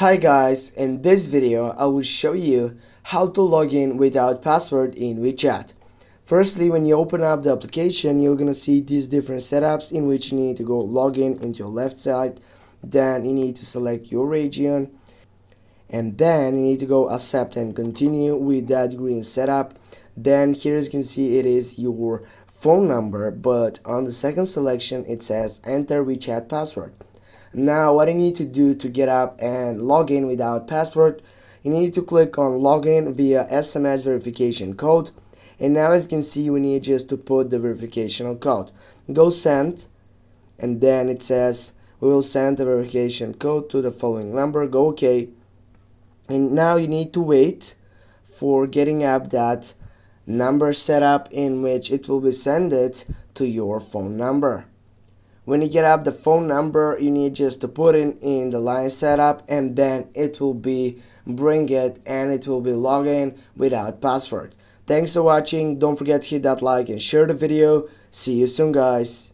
Hi guys, in this video I will show you how to log in without password in Wechat. Firstly, when you open up the application, you're gonna see these different setups in which you need to go log in into your left side. Then you need to select your region, and then you need to go accept and continue with that green setup. Then here as you can see it is your phone number, but on the second selection it says enter WeChat password. Now what you need to do to get up and log in without password, you need to click on login via SMS verification code, and now as you can see we need just to put the verification code. Go send, and then it says we will send the verification code to the following number. Go OK, and now you need to wait for getting up that number setup in which it will be sent it to your phone number. When you get up the phone number, you need just to put it in the line setup, and then it will be bring it and it will be login without password. Thanks for watching. Don't forget to hit that like and share the video. See you soon guys.